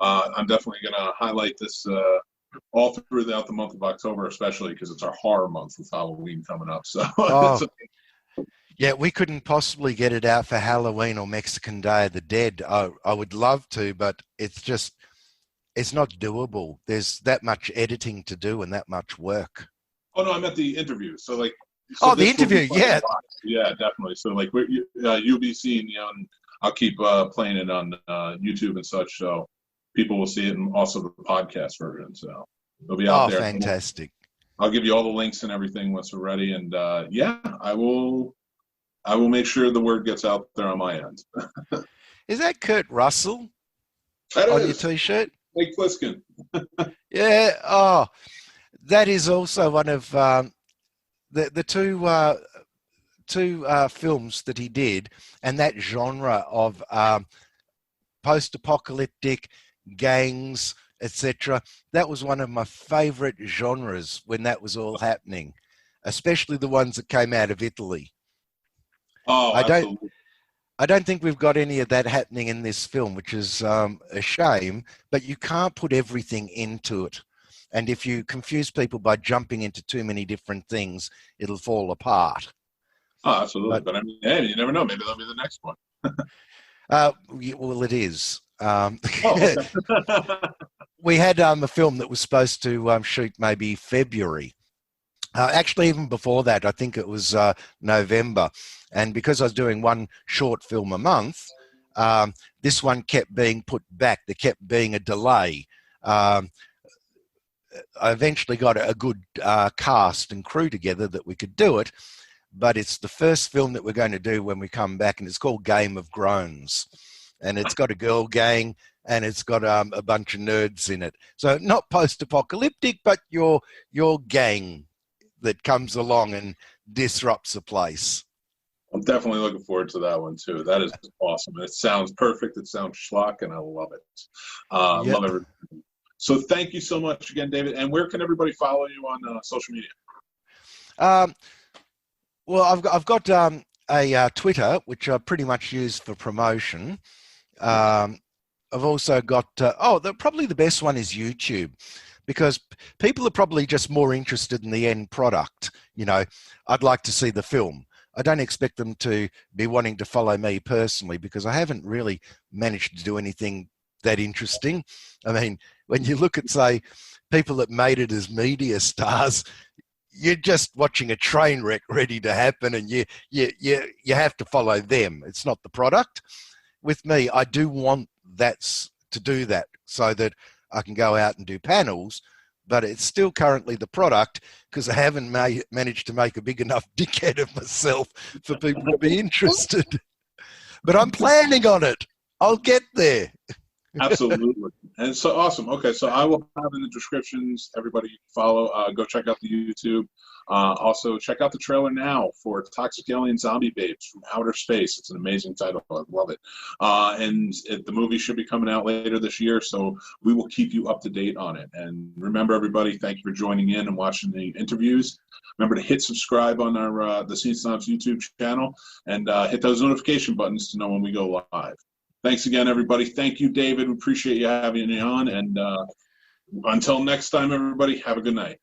And I'm definitely going to highlight this all throughout the month of October, especially because it's our horror month with Halloween coming up. So yeah, we couldn't possibly get it out for Halloween or Mexican Day of the Dead. I would love to, but it's not doable. There's that much editing to do and that much work. Oh no, I meant the interview. So the interview, yeah. Yeah, definitely. So you'll be seeing, and I'll keep playing it on YouTube and such, so people will see it, and also the podcast version. So it'll be out there. Oh, fantastic. I'll give you all the links and everything once we're ready. And I will make sure the word gets out there on my end. Is that Kurt Russell that on is. your T-shirt? Mick Pliskin. Yeah. Oh, that is also one of the two films that he did, and that genre of post-apocalyptic gangs, etc. That was one of my favorite genres when that was all happening, especially the ones that came out of Italy. Oh, absolutely. I don't think we've got any of that happening in this film, which is a shame, but you can't put everything into it. And if you confuse people by jumping into too many different things, it'll fall apart. Oh, absolutely. But I mean, hey, you never know. Maybe that'll be the next one. Well, it is. Okay. We had a film that was supposed to shoot maybe February. Actually, even before that, I think it was November. And because I was doing one short film a month, this one kept being put back. There kept being a delay. I eventually got a good cast and crew together that we could do it, but it's the first film that we're going to do when we come back, and it's called Game of Groans. And it's got a girl gang, and it's got a bunch of nerds in it. So not post-apocalyptic, but your gang that comes along and disrupts a place. I'm definitely looking forward to that one too. That is awesome. It sounds perfect. It sounds schlock, and I love it. Yep. Love everything. So thank you so much again, David. And where can everybody follow you on social media? Well, I've got a Twitter, which I pretty much use for promotion. I've also got, probably the best one is YouTube, because people are probably just more interested in the end product. I'd like to see the film. I don't expect them to be wanting to follow me personally, because I haven't really managed to do anything that interesting. I mean, when you look at, say, people that made it as media stars, you're just watching a train wreck ready to happen, and you have to follow them. It's not the product. With me, I do want to do that so that I can go out and do panels, but it's still currently the product, because I haven't managed to make a big enough dickhead of myself for people to be interested. But I'm planning on it. I'll get there. Absolutely. And so awesome. Okay, so I will have in the descriptions. Everybody follow. Go check out the YouTube. Also, check out the trailer now for Toxic Alien Zombie Babes from Outer Space. It's an amazing title. I love it. The movie should be coming out later this year, so we will keep you up to date on it. And remember, everybody, thank you for joining in and watching the interviews. Remember to hit subscribe on our the Scene Snobs YouTube channel and hit those notification buttons to know when we go live. Thanks again, everybody. Thank you, David. We appreciate you having me on. And until next time, everybody, have a good night.